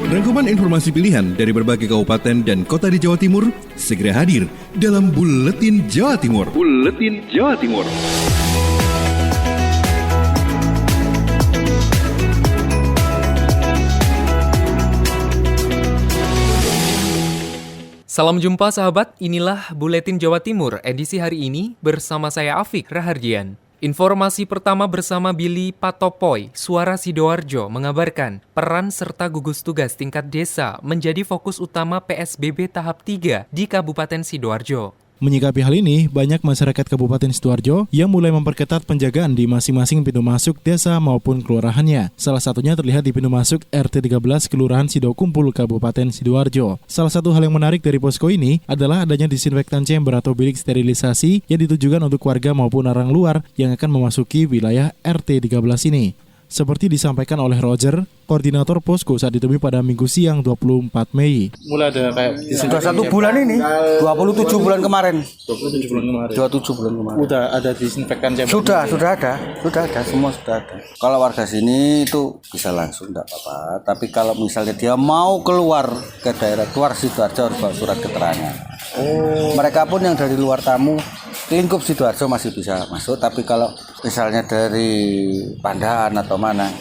Rangkuman informasi pilihan dari berbagai kabupaten dan kota di Jawa Timur segera hadir dalam Buletin Jawa Timur. Buletin Jawa Timur. Salam jumpa sahabat, inilah Buletin Jawa Timur edisi hari ini bersama saya Afik Rahardian. Informasi pertama bersama Billy Patopoy, Suara Sidoarjo mengabarkan peran serta gugus tugas tingkat desa menjadi fokus utama PSBB tahap 3 di Kabupaten Sidoarjo. Menyikapi hal ini, banyak masyarakat Kabupaten Sidoarjo yang mulai memperketat penjagaan di masing-masing pintu masuk desa maupun kelurahannya. Salah satunya terlihat di pintu masuk RT 13 Kelurahan Sidokumpul, Kabupaten Sidoarjo. Salah satu hal yang menarik dari posko ini adalah adanya disinfektan chamber atau bilik sterilisasi yang ditujukan untuk warga maupun orang luar yang akan memasuki wilayah RT 13 ini. Seperti disampaikan oleh Roger, koordinator posko saat ditemui pada Minggu siang 24 Mei. Mulai ada kayak sudah 1 bulan ini, 27 bulan kemarin. 27 bulan kemarin. 27 bulan kemarin. Udah ada disinfektan chamber. Sudah ada, semua sudah ada. Kalau warga sini itu bisa langsung enggak apa-apa, tapi kalau misalnya dia mau keluar ke daerah luar Sidoarjo harus bawa surat keterangan. Mereka pun yang dari luar tamu lingkup Sidoarjo masih bisa masuk, tapi kalau misalnya dari Pandaan atau mana,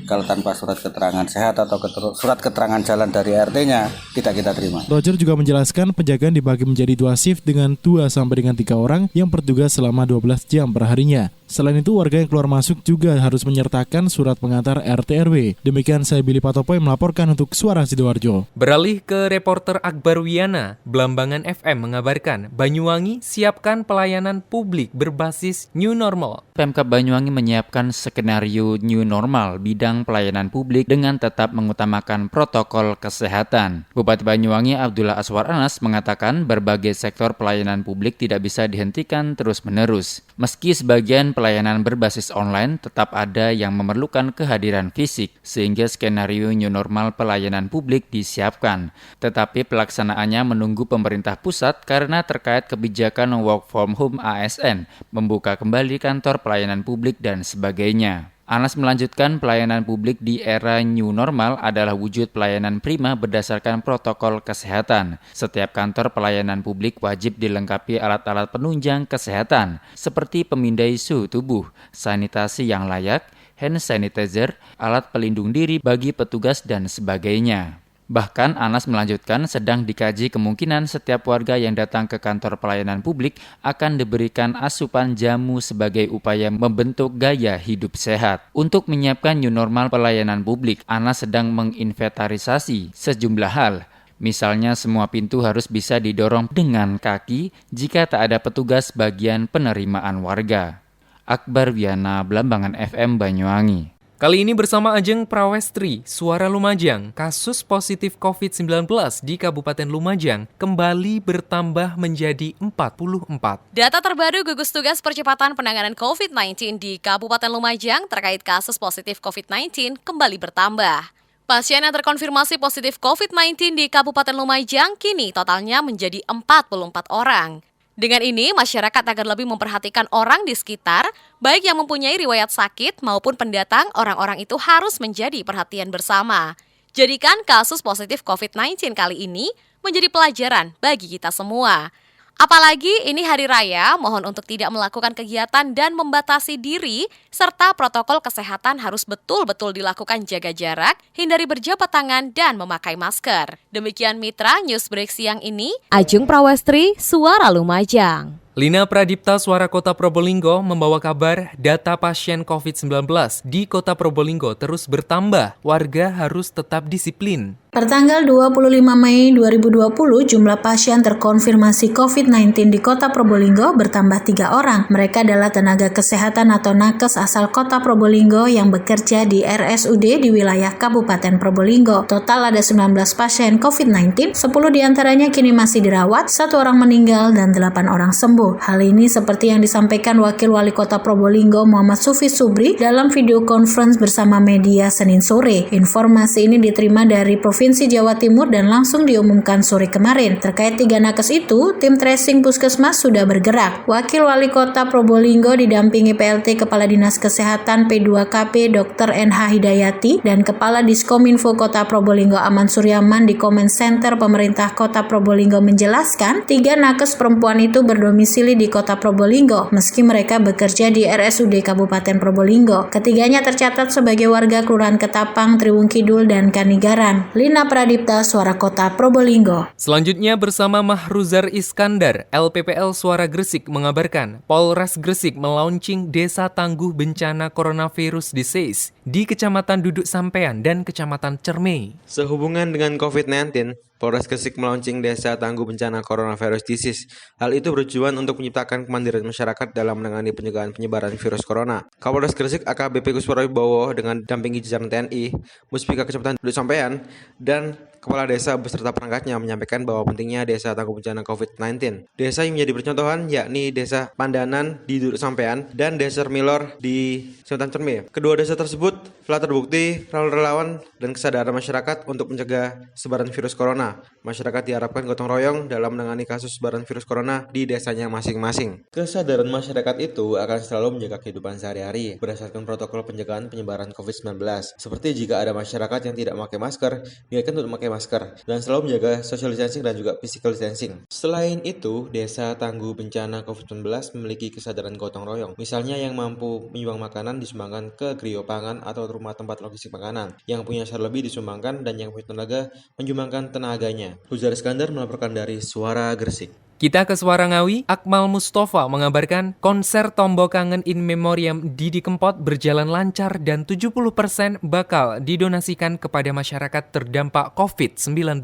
kalau tanpa surat keterangan sehat atau surat keterangan jalan dari RT-nya tidak kita terima. Roger juga menjelaskan penjagaan dibagi menjadi 2 shift dengan 2 sampai dengan 3 orang yang bertugas selama 12 jam per harinya. Selain itu, warga yang keluar masuk juga harus menyertakan surat pengantar RT RW. Demikian saya Billy Patopoy melaporkan untuk Suara Sidoarjo. Beralih ke reporter Akbar Wiana, Blambangan FM mengabarkan Banyuwangi siapkan pelayanan publik berbasis new normal. Pemkab Banyuwangi menyiapkan skenario new normal bidang pelayanan publik dengan tetap mengutamakan protokol kesehatan. Bupati Banyuwangi Abdullah Aswar Anas mengatakan berbagai sektor pelayanan publik tidak bisa dihentikan terus-menerus. Meski sebagian pelayanan berbasis online, tetap ada yang memerlukan kehadiran fisik, sehingga skenario new normal pelayanan publik disiapkan. Tetapi pelaksanaannya menunggu pemerintah pusat karena terkait kebijakan work from home ASN, membuka kembali kantor pelayanan publik dan sebagainya. Anas melanjutkan pelayanan publik di era new normal adalah wujud pelayanan prima berdasarkan protokol kesehatan. Setiap kantor pelayanan publik wajib dilengkapi alat-alat penunjang kesehatan seperti pemindai suhu tubuh, sanitasi yang layak, hand sanitizer, alat pelindung diri bagi petugas dan sebagainya. Bahkan Anas melanjutkan sedang dikaji kemungkinan setiap warga yang datang ke kantor pelayanan publik akan diberikan asupan jamu sebagai upaya membentuk gaya hidup sehat. Untuk menyiapkan new normal pelayanan publik, Anas sedang menginventarisasi sejumlah hal. Misalnya semua pintu harus bisa didorong dengan kaki jika tak ada petugas bagian penerimaan warga. Akbar Wiana, Blambangan FM Banyuwangi. Kali ini bersama Ajeng Prawestri, Suara Lumajang, kasus positif COVID-19 di Kabupaten Lumajang kembali bertambah menjadi 44. Data terbaru gugus tugas percepatan penanganan COVID-19 di Kabupaten Lumajang terkait kasus positif COVID-19 kembali bertambah. Pasien yang terkonfirmasi positif COVID-19 di Kabupaten Lumajang kini totalnya menjadi 44 orang. Dengan ini, masyarakat agar lebih memperhatikan orang di sekitar, baik yang mempunyai riwayat sakit maupun pendatang, orang-orang itu harus menjadi perhatian bersama. Jadikan kasus positif COVID-19 kali ini menjadi pelajaran bagi kita semua. Apalagi ini hari raya, mohon untuk tidak melakukan kegiatan dan membatasi diri, serta protokol kesehatan harus betul-betul dilakukan jaga jarak, hindari berjabat tangan dan memakai masker. Demikian Mitra Newsbreak siang ini. Ajeng Prawestri, Suara Lumajang. Lina Pradipta, Suara Kota Probolinggo membawa kabar data pasien COVID-19 di Kota Probolinggo terus bertambah. Warga harus tetap disiplin. Pertanggal 25 Mei 2020, jumlah pasien terkonfirmasi COVID-19 di Kota Probolinggo bertambah 3 orang. Mereka adalah tenaga kesehatan atau nakes asal Kota Probolinggo yang bekerja di RSUD di wilayah Kabupaten Probolinggo. Total ada 19 pasien COVID-19, 10 diantaranya kini masih dirawat, 1 orang meninggal dan 8 orang sembuh. Hal ini seperti yang disampaikan Wakil Wali Kota Probolinggo Muhammad Sufi Subri dalam video conference bersama media Senin sore. Informasi ini diterima dari Provinsi Jawa Timur dan langsung diumumkan sore kemarin. Terkait 3 nakes itu, tim tracing Puskesmas sudah bergerak. Wakil Wali Kota Probolinggo didampingi PLT Kepala Dinas Dinas Kesehatan P2KP Dr. NH Hidayati dan Kepala Diskominfo Kota Probolinggo Aman Suryaman di Comment Center Pemerintah Kota Probolinggo menjelaskan, 3 nakes perempuan itu berdomisili di Kota Probolinggo meski mereka bekerja di RSUD Kabupaten Probolinggo. Ketiganya tercatat sebagai warga Kelurahan Ketapang, Triwung Kidul, dan Kanigaran. Lina Pradipta, Suara Kota Probolinggo. Selanjutnya bersama Mahruzar Iskandar, LPPL Suara Gresik mengabarkan Polres Gresik melaunching Desa Tangguh Bencana Coronavirus Disease di Kecamatan Duduk Sampean dan Kecamatan Cermai. Sehubungan dengan COVID-19, Polres Gresik melaunching Desa Tangguh Bencana Coronavirus Disease. Hal itu bertujuan untuk menciptakan kemandirian masyarakat dalam menangani pencegahan penyebaran virus corona. Kapolres Gresik AKBP Kusworo Wibowo dengan dampingi jajaran TNI, Muspika Kecamatan Duduk Sampean, dan Kepala Desa beserta perangkatnya menyampaikan bahwa pentingnya Desa Tangguh Bencana COVID-19. Desa yang menjadi percontohan yakni Desa Pandanan di Duduk Sampean dan Desa Milor di Kecamatan Cermai. Kedua desa tersebut telah terbukti relawan dan kesadaran masyarakat untuk mencegah sebaran virus corona. Masyarakat diharapkan gotong royong dalam menangani kasus sebaran virus corona di desanya masing-masing. Kesadaran masyarakat itu akan selalu menjaga kehidupan sehari-hari berdasarkan protokol pencegahan penyebaran COVID-19. Seperti jika ada masyarakat yang tidak memakai masker, diingatkan untuk memakai masker dan selalu menjaga social distancing dan juga physical distancing. Selain itu, Desa Tangguh Bencana COVID-19 memiliki kesadaran gotong royong. Misalnya yang mampu menyumbang makanan disumbangkan ke Griyo Pangan atau rumah tempat logistik makanan. Yang punya share lebih disumbangkan dan yang punya tenaga menyumbangkan tenaganya. Hujar Iskandar melaporkan dari Suara Gresik. Kita ke Suara Ngawi, Akmal Mustafa mengabarkan konser Tombo Kangen in Memoriam Didi Kempot berjalan lancar dan 70% bakal didonasikan kepada masyarakat terdampak COVID-19.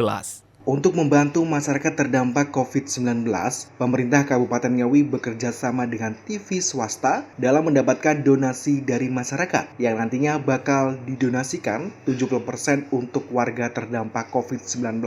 Untuk membantu masyarakat terdampak COVID-19, pemerintah Kabupaten Ngawi bekerja sama dengan TV swasta dalam mendapatkan donasi dari masyarakat yang nantinya bakal didonasikan 70% untuk warga terdampak COVID-19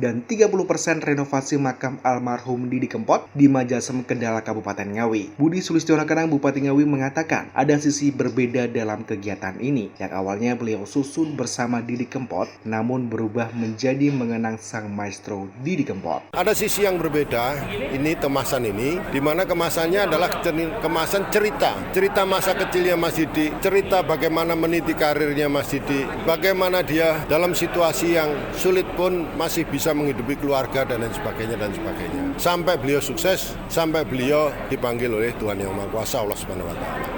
dan 30% renovasi makam almarhum Didi Kempot di Majasem, Kendal, Kabupaten Ngawi. Budi Sulistiono Kanang, Bupati Ngawi mengatakan ada sisi berbeda dalam kegiatan ini yang awalnya beliau susun bersama Didi Kempot namun berubah menjadi mengenang sang Maestro Didi Kempot. Ada sisi yang berbeda, ini kemasan ini, di mana kemasannya adalah kemasan cerita masa kecilnya Mas Didi, cerita bagaimana meniti karirnya Mas Didi, bagaimana dia dalam situasi yang sulit pun masih bisa menghidupi keluarga dan lain sebagainya. Sampai beliau sukses, sampai beliau dipanggil oleh Tuhan Yang Maha Kuasa Allah Subhanahu wa Ta'ala.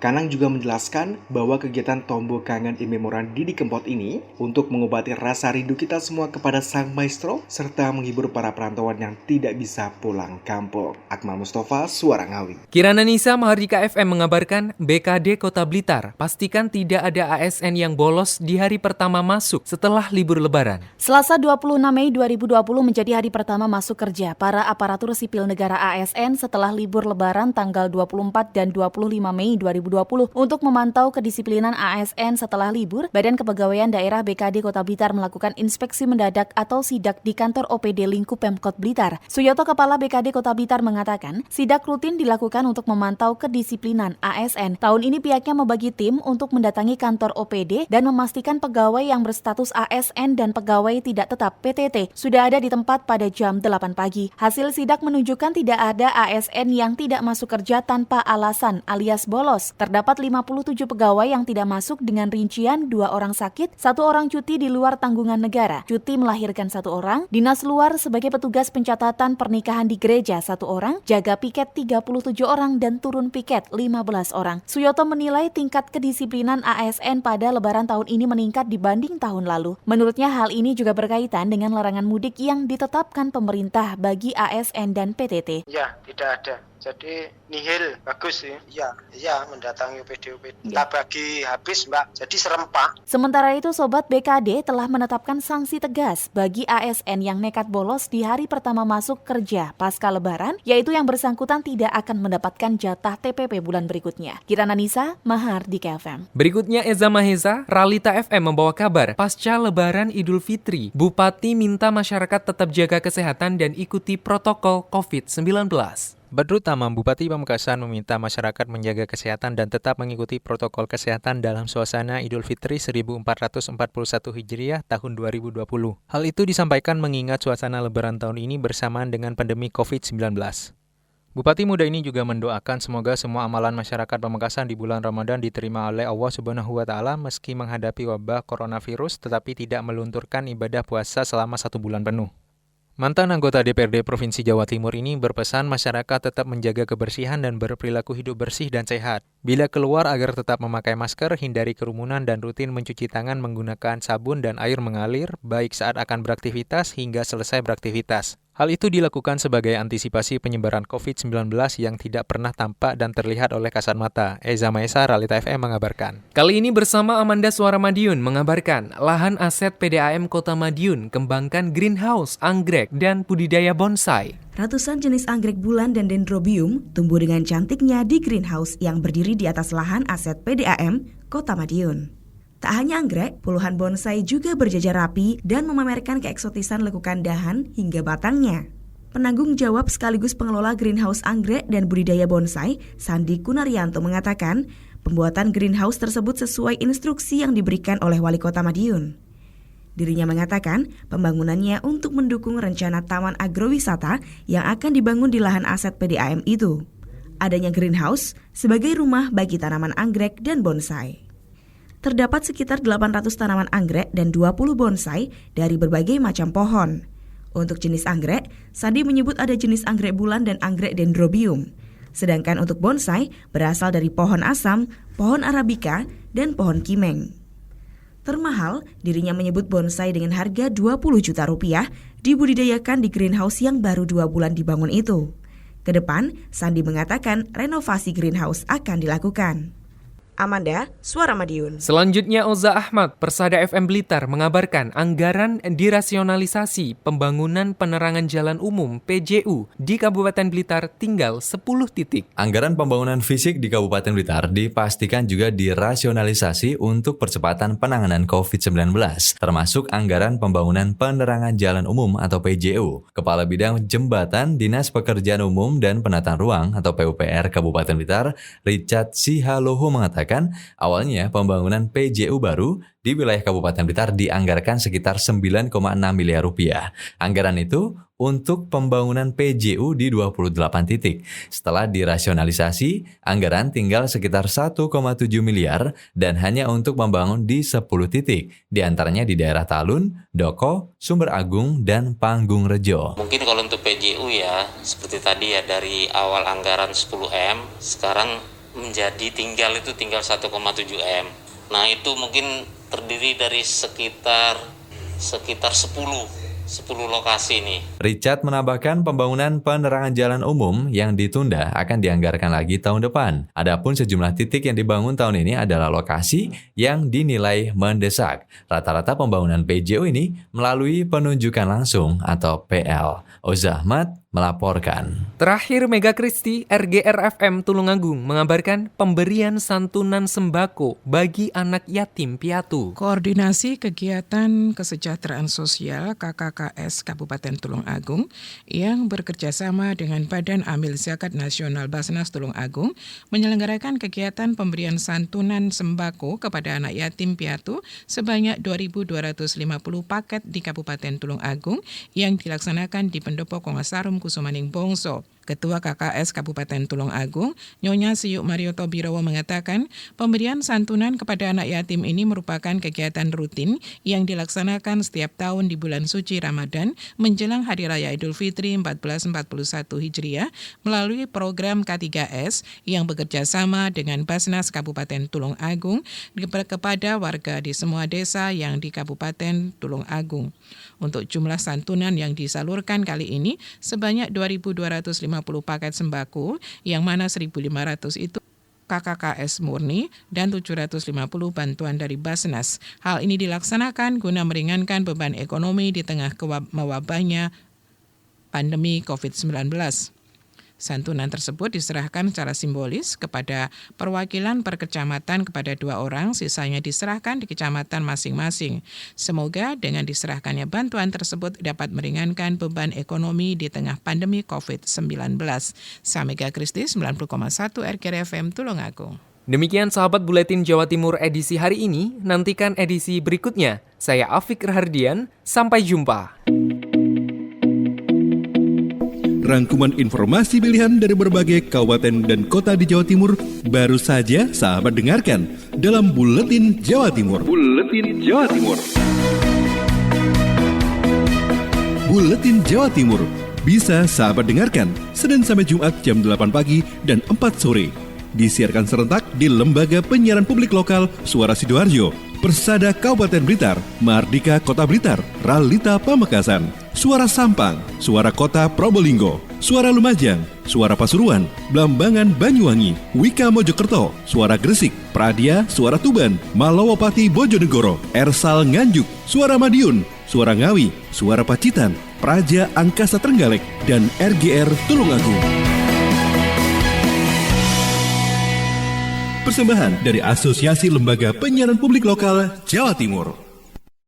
Kanang juga menjelaskan bahwa kegiatan Tombo Kangen in Memoriam Didi Kempot ini untuk mengobati rasa rindu kita semua kepada sang maestro serta menghibur para perantauan yang tidak bisa pulang kampung. Akmal Mustafa, Suara Ngawi. Kirana Nisa, Mahardika FM mengabarkan BKD Kota Blitar pastikan tidak ada ASN yang bolos di hari pertama masuk setelah libur Lebaran. Selasa 26 Mei 2020 menjadi hari pertama masuk kerja para aparatur sipil negara ASN setelah libur Lebaran tanggal 24 dan 25 Mei 2020. Untuk memantau kedisiplinan ASN setelah libur, Badan Kepegawaian Daerah BKD Kota Blitar melakukan inspeksi mendadak atau sidak di kantor OPD lingkup Pemkot Blitar. Suyoto, Kepala BKD Kota Blitar mengatakan, sidak rutin dilakukan untuk memantau kedisiplinan ASN. Tahun ini pihaknya membagi tim untuk mendatangi kantor OPD dan memastikan pegawai yang berstatus ASN dan pegawai tidak tetap PTT sudah ada di tempat pada jam 8 pagi. Hasil sidak menunjukkan tidak ada ASN yang tidak masuk kerja tanpa alasan alias bolos. Terdapat 57 pegawai yang tidak masuk dengan rincian 2 orang sakit, 1 orang cuti di luar tanggungan negara, cuti melahirkan 1 orang, dinas luar sebagai petugas pencatatan pernikahan di gereja 1 orang, jaga piket 37 orang dan turun piket 15 orang. Suyoto menilai tingkat kedisiplinan ASN pada Lebaran tahun ini meningkat dibanding tahun lalu. Menurutnya hal ini juga berkaitan dengan larangan mudik yang ditetapkan pemerintah bagi ASN dan PTT. Ya, tidak ada. Jadi nihil, bagus sih. Iya, mendatangi UPD. Kita bagi habis, Mbak. Jadi serempak. Sementara itu, Sobat BKD telah menetapkan sanksi tegas bagi ASN yang nekat bolos di hari pertama masuk kerja pasca Lebaran, yaitu yang bersangkutan tidak akan mendapatkan jatah TPP bulan berikutnya. Kirana Nisa, Mahardika FM. Berikutnya Eza Maheza, Ralita FM membawa kabar pasca Lebaran Idul Fitri, Bupati minta masyarakat tetap jaga kesehatan dan ikuti protokol COVID-19. Badrut Tamam, Bupati Pamekasan meminta masyarakat menjaga kesehatan dan tetap mengikuti protokol kesehatan dalam suasana Idul Fitri 1441 Hijriah tahun 2020. Hal itu disampaikan mengingat suasana Lebaran tahun ini bersamaan dengan pandemi COVID-19. Bupati muda ini juga mendoakan semoga semua amalan masyarakat Pamekasan di bulan Ramadan diterima oleh Allah Subhanahu wa Ta'ala meski menghadapi wabah coronavirus tetapi tidak melunturkan ibadah puasa selama 1 bulan penuh. Mantan anggota DPRD Provinsi Jawa Timur ini berpesan masyarakat tetap menjaga kebersihan dan berperilaku hidup bersih dan sehat. Bila keluar agar tetap memakai masker, hindari kerumunan dan rutin mencuci tangan menggunakan sabun dan air mengalir baik saat akan beraktivitas hingga selesai beraktivitas. Hal itu dilakukan sebagai antisipasi penyebaran COVID-19 yang tidak pernah tampak dan terlihat oleh kasat mata. Eza Maesa, Realita FM mengabarkan. Kali ini bersama Amanda Suara Madiun mengabarkan lahan aset PDAM Kota Madiun kembangkan greenhouse, anggrek, dan budidaya bonsai. Ratusan jenis anggrek bulan dan dendrobium tumbuh dengan cantiknya di greenhouse yang berdiri di atas lahan aset PDAM Kota Madiun. Tak hanya anggrek, puluhan bonsai juga berjajar rapi dan memamerkan keeksotisan lekukan dahan hingga batangnya. Penanggung jawab sekaligus pengelola greenhouse anggrek dan budidaya bonsai, Sandi Kunaryanto mengatakan, pembuatan greenhouse tersebut sesuai instruksi yang diberikan oleh Wali Kota Madiun. Dirinya mengatakan, pembangunannya untuk mendukung rencana taman agrowisata yang akan dibangun di lahan aset PDAM itu. Adanya greenhouse sebagai rumah bagi tanaman anggrek dan bonsai. Terdapat sekitar 800 tanaman anggrek dan 20 bonsai dari berbagai macam pohon. Untuk jenis anggrek, Sandi menyebut ada jenis anggrek bulan dan anggrek dendrobium. Sedangkan untuk bonsai berasal dari pohon asam, pohon arabica, dan pohon kimeng. Termahal, dirinya menyebut bonsai dengan harga 20 juta rupiah dibudidayakan di greenhouse yang baru 2 bulan dibangun itu. Kedepan, Sandi mengatakan renovasi greenhouse akan dilakukan. Amanda, Suara Madiun. Selanjutnya Oza Ahmad, Persada FM Blitar mengabarkan anggaran dirasionalisasi pembangunan penerangan jalan umum PJU di Kabupaten Blitar tinggal 10 titik. Anggaran pembangunan fisik di Kabupaten Blitar dipastikan juga dirasionalisasi untuk percepatan penanganan COVID-19, termasuk anggaran pembangunan penerangan jalan umum atau PJU. Kepala Bidang Jembatan Dinas Pekerjaan Umum dan Penataan Ruang atau PUPR Kabupaten Blitar, Richard Sihaloho mengatakan awalnya pembangunan PJU baru di wilayah Kabupaten Blitar dianggarkan sekitar 9,6 miliar rupiah. Anggaran itu untuk pembangunan PJU di 28 titik. Setelah dirasionalisasi, anggaran tinggal sekitar 1,7 miliar dan hanya untuk membangun di 10 titik, di antaranya di daerah Talun, Doko, Sumber Agung, dan Panggung Rejo. Mungkin kalau untuk PJU ya, seperti tadi ya dari awal anggaran 10M, sekarang menjadi tinggal 1,7 M. Nah itu mungkin terdiri dari sekitar 10 lokasi nih. Richard menambahkan pembangunan penerangan jalan umum yang ditunda akan dianggarkan lagi tahun depan. Adapun sejumlah titik yang dibangun tahun ini adalah lokasi yang dinilai mendesak. Rata-rata pembangunan PJU ini melalui penunjukan langsung atau PL. Oza Ahmad melaporkan. Terakhir, Mega Kristi RGR-FM Tulungagung mengabarkan pemberian santunan sembako bagi anak yatim piatu. Koordinasi Kegiatan Kesejahteraan Sosial KKKS Kabupaten Tulungagung yang bekerjasama dengan Badan Amil Zakat Nasional Basnas Tulungagung menyelenggarakan kegiatan pemberian santunan sembako kepada anak yatim piatu sebanyak 2.250 paket di Kabupaten Tulungagung yang dilaksanakan di Pendopo Kongasarum Kusumaning Bongso. Ketua KKS Kabupaten Tulungagung, Nyonya Siyuk Marioto Birowo mengatakan, pemberian santunan kepada anak yatim ini merupakan kegiatan rutin yang dilaksanakan setiap tahun di bulan suci Ramadan menjelang Hari Raya Idul Fitri 1441 Hijriah melalui program K3S yang bekerja sama dengan Basnas Kabupaten Tulungagung kepada warga di semua desa yang di Kabupaten Tulungagung. Untuk jumlah santunan yang disalurkan kali ini sebanyak 2.250 paket sembako, yang mana 1.500 itu KKKS murni dan 750 bantuan dari Basnas. Hal ini dilaksanakan guna meringankan beban ekonomi di tengah mewabahnya pandemi COVID-19. Santunan tersebut diserahkan secara simbolis kepada perwakilan per kecamatan kepada 2 orang, sisanya diserahkan di kecamatan masing-masing. Semoga dengan diserahkannya bantuan tersebut dapat meringankan beban ekonomi di tengah pandemi COVID-19. Samega Kristi 90,1 RKR FM Tulungagung. Demikian sahabat Buletin Jawa Timur edisi hari ini, nantikan edisi berikutnya. Saya Afik Rahardian, sampai jumpa. rangkuman informasi pilihan dari berbagai kabupaten dan kota di Jawa Timur baru saja sahabat dengarkan dalam Buletin Jawa Timur. Buletin Jawa Timur. Buletin Jawa Timur bisa sahabat dengarkan Senin sampai Jumat jam 8 pagi dan 4 sore. Disiarkan serentak di Lembaga Penyiaran Publik Lokal Suara Sidoarjo, Persada Kabupaten Blitar, Mardika Kota Blitar, Ralita Pamekasan, Suara Sampang, Suara Kota Probolinggo, Suara Lumajang, Suara Pasuruan, Blambangan Banyuwangi, Wika Mojokerto, Suara Gresik, Pradia, Suara Tuban, Malowopati Bojonegoro, Ersal Nganjuk, Suara Madiun, Suara Ngawi, Suara Pacitan, Praja Angkasa Trenggalek, dan RGR Tulungagung. Persembahan dari Asosiasi Lembaga Penyiaran Publik Lokal Jawa Timur.